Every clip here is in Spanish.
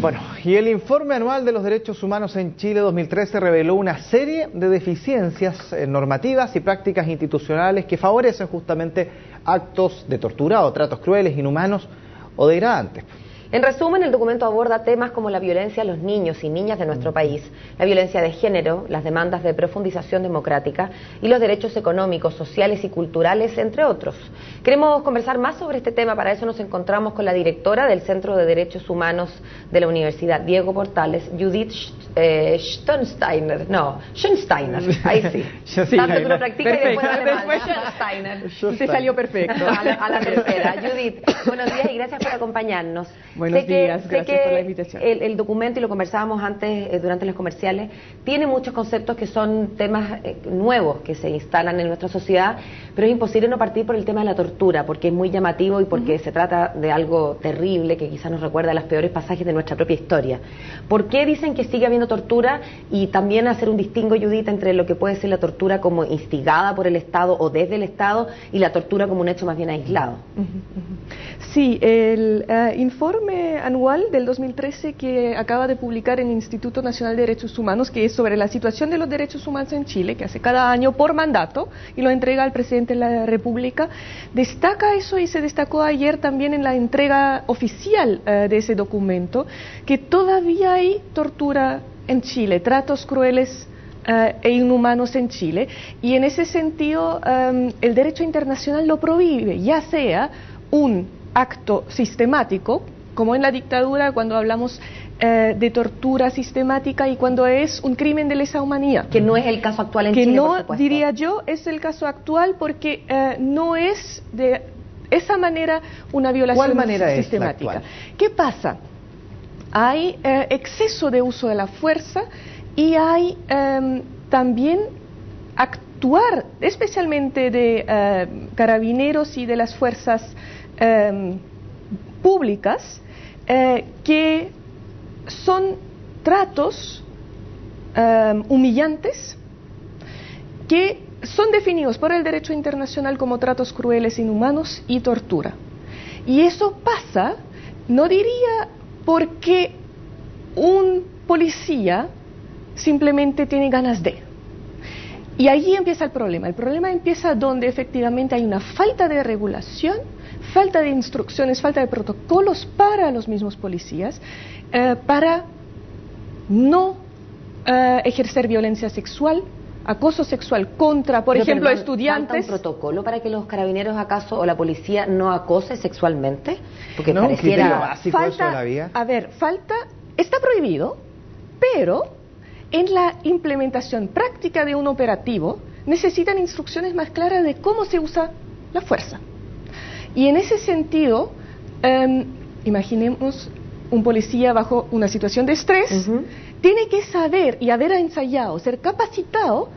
Bueno, y el informe anual de los derechos humanos en Chile 2013 reveló una serie de deficiencias normativas y prácticas institucionales que favorecen justamente actos de tortura o tratos crueles, inhumanos o degradantes. En resumen, el documento aborda temas como la violencia a los niños y niñas de nuestro país, la violencia de género, las demandas de profundización democrática y los derechos económicos, sociales y culturales, entre otros. Queremos conversar más sobre este tema. Para eso nos encontramos con la directora del Centro de Derechos Humanos de la Universidad Diego Portales, Judith Schoensteiner, ahí sí. Tanto que uno practica y después Schoensteiner. Usted salió perfecto. A la tercera. Judith, buenos días y gracias por acompañarnos. Buenos días, gracias por la invitación. El documento, y lo conversábamos antes durante los comerciales, tiene muchos conceptos que son temas nuevos que se instalan en nuestra sociedad, pero es imposible no partir por el tema de la tortura, porque es muy llamativo y porque se trata de algo terrible que quizás nos recuerda a los peores pasajes de nuestra propia historia. ¿Por qué dicen que sigue habiendo tortura? Y también hacer un distingo, Judith, entre lo que puede ser la tortura como instigada por el Estado o desde el Estado y la tortura como un hecho más bien aislado. Sí, el informe anual del 2013 que acaba de publicar el Instituto Nacional de Derechos Humanos, que es sobre la situación de los derechos humanos en Chile, que hace cada año por mandato y lo entrega al presidente de la República, destaca eso y se destacó ayer también en la entrega oficial de ese documento, que todavía hay tortura en Chile, tratos crueles e inhumanos en Chile, y en ese sentido el derecho internacional lo prohíbe, ya sea un acto sistemático, como en la dictadura cuando hablamos de tortura sistemática, y cuando es un crimen de lesa humanidad. Que no es el caso actual en Chile, que no, por supuesto. Diría yo, es el caso actual porque no es de esa manera una violación sistemática. ¿Qué pasa? Hay exceso de uso de la fuerza y hay también actuar, especialmente de carabineros y de las fuerzas públicas, que son tratos humillantes que son definidos por el derecho internacional como tratos crueles, inhumanos y tortura. Y eso pasa, no diría porque un policía simplemente tiene ganas de. Y allí empieza el problema. El problema empieza donde efectivamente hay una falta de regulación, falta de instrucciones, falta de protocolos para los mismos policías, para no ejercer violencia sexual, acoso sexual contra, por ejemplo, estudiantes. ¿Falta un protocolo para que los carabineros, acaso, o la policía no acose sexualmente? Porque no, pareciera básico eso de la vía. A ver, está prohibido, pero en la implementación práctica de un operativo necesitan instrucciones más claras de cómo se usa la fuerza. Y en ese sentido, imaginemos un policía bajo una situación de estrés, tiene que saber y haber ensayado, ser capacitado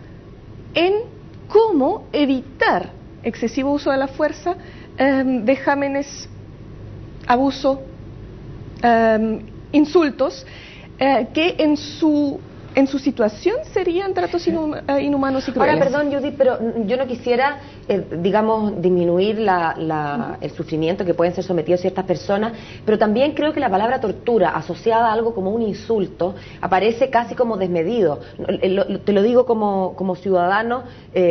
en cómo evitar excesivo uso de la fuerza, vejámenes, abuso, insultos, que en su situación serían tratos inhumanos y crueles. Ahora, perdón, Judith, pero yo no quisiera, digamos, disminuir el sufrimiento que pueden ser sometidos ciertas personas, pero también creo que la palabra tortura, asociada a algo como un insulto, aparece casi como desmedido. Te lo digo como ciudadano,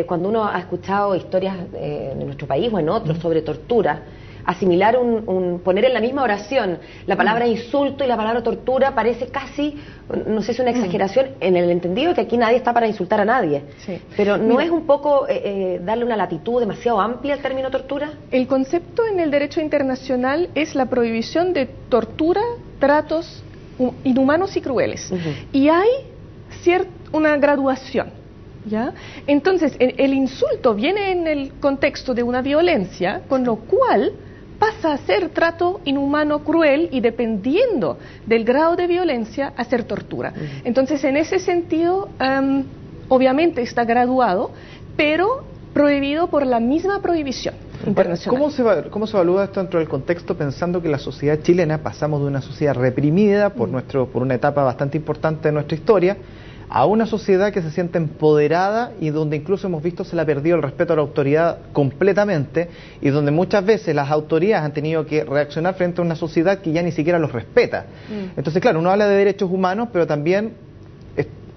cuando uno ha escuchado historias en nuestro país o en otros sobre tortura, asimilar poner en la misma oración la palabra insulto y la palabra tortura parece casi, no sé si una exageración, en el entendido de que aquí nadie está para insultar a nadie. Sí. Pero ¿no es un poco darle una latitud demasiado amplia al término tortura? El concepto en el derecho internacional es la prohibición de tortura, tratos inhumanos y crueles. Y hay una graduación. ¿Ya? Entonces, el insulto viene en el contexto de una violencia, con lo cual pasa a ser trato inhumano, cruel, y dependiendo del grado de violencia, a ser tortura. Entonces, en ese sentido, obviamente está graduado, pero prohibido por la misma prohibición internacional. ¿Cómo se evalúa esto dentro del contexto, pensando que la sociedad chilena pasamos de una sociedad reprimida por una etapa bastante importante de nuestra historia a una sociedad que se siente empoderada y donde incluso hemos visto se le ha perdido el respeto a la autoridad completamente y donde muchas veces las autoridades han tenido que reaccionar frente a una sociedad que ya ni siquiera los respeta. Entonces, claro, uno habla de derechos humanos, pero también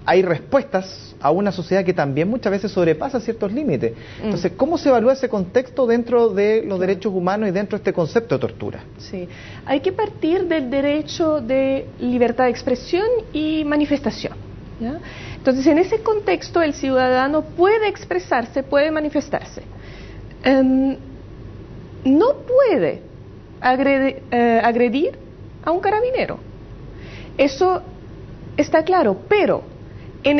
hay respuestas a una sociedad que también muchas veces sobrepasa ciertos límites. Entonces, ¿cómo se evalúa ese contexto dentro de los derechos humanos y dentro de este concepto de tortura? Sí, hay que partir del derecho de libertad de expresión y manifestación, ¿ya? Entonces, en ese contexto, el ciudadano puede expresarse, puede manifestarse. No puede agredir a un carabinero. Eso está claro, pero en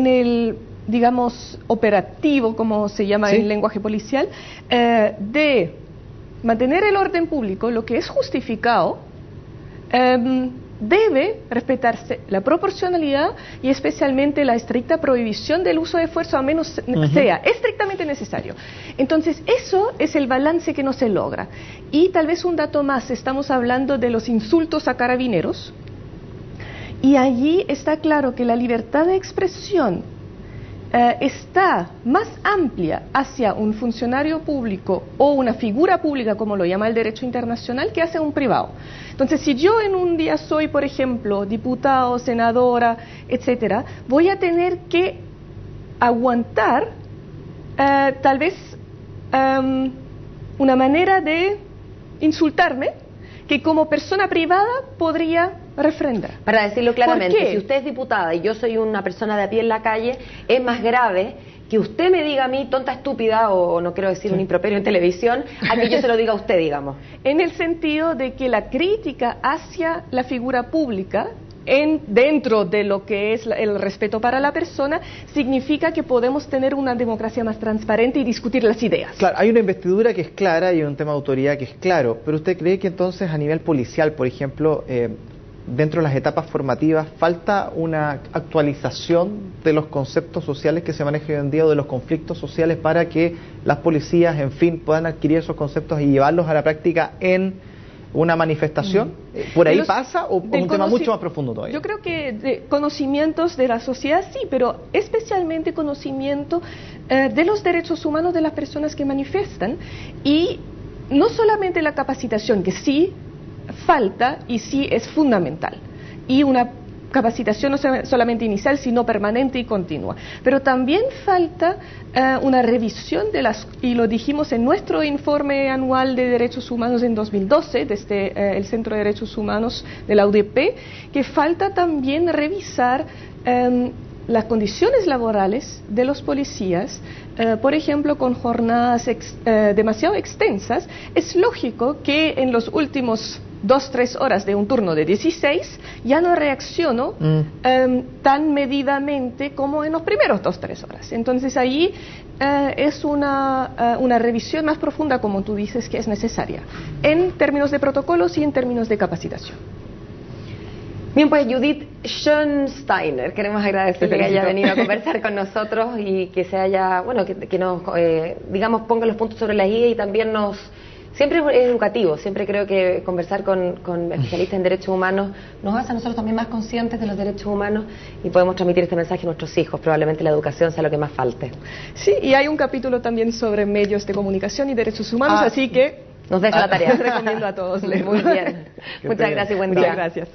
el digamos, operativo, como se llama en lenguaje policial, de mantener el orden público, lo que es justificado, debe respetarse la proporcionalidad y especialmente la estricta prohibición del uso de fuerza, a menos sea estrictamente necesario. Entonces, eso es el balance que no se logra. Y tal vez un dato más, estamos hablando de los insultos a carabineros, y allí está claro que la libertad de expresión está más amplia hacia un funcionario público o una figura pública, como lo llama el derecho internacional, que hacia un privado. Entonces, si yo en un día soy, por ejemplo, diputado, senadora, etcétera, voy a tener que aguantar tal vez una manera de insultarme que como persona privada podría refrendar. Para decirlo claramente, si usted es diputada y yo soy una persona de a pie en la calle, es más grave que usted me diga a mí tonta, estúpida, o no quiero decir un improperio en televisión, a que yo se lo diga a usted, digamos. En el sentido de que la crítica hacia la figura pública, dentro de lo que es el respeto para la persona, significa que podemos tener una democracia más transparente y discutir las ideas. Claro, hay una investidura que es clara y un tema de autoridad que es claro, pero ¿usted cree que entonces a nivel policial, por ejemplo, dentro de las etapas formativas, falta una actualización de los conceptos sociales que se manejan hoy en día o de los conflictos sociales para que las policías, en fin, puedan adquirir esos conceptos y llevarlos a la práctica en una manifestación? ¿Por ahí pasa o un tema mucho más profundo todavía? Yo creo que de conocimientos de la sociedad sí, pero especialmente conocimiento de los derechos humanos de las personas que manifiestan, y no solamente la capacitación, que sí falta y sí es fundamental, y una capacitación no solamente inicial, sino permanente y continua. Pero también falta una revisión y lo dijimos en nuestro informe anual de derechos humanos en 2012, desde el Centro de Derechos Humanos de la UDP, que falta también revisar las condiciones laborales de los policías, por ejemplo, con jornadas demasiado extensas. Es lógico que en los últimos 2-3 horas de un turno de 16 ya no reacciono tan medidamente como en los primeros 2-3 horas. Entonces ahí es una revisión más profunda, como tú dices, que es necesaria en términos de protocolos y en términos de capacitación. Bien, pues Judith Schönsteiner, queremos agradecerle que haya venido a conversar con nosotros y que se haya, bueno, que nos, digamos, ponga los puntos sobre la i y también siempre es educativo, siempre creo que conversar con especialistas en derechos humanos nos hace a nosotros también más conscientes de los derechos humanos y podemos transmitir este mensaje a nuestros hijos. Probablemente la educación sea lo que más falte. Sí, y hay un capítulo también sobre medios de comunicación y derechos humanos, así que nos deja la tarea. Recomiendo a todos leerlo. Muy bien. Muchas gracias y buen día. Muchas gracias.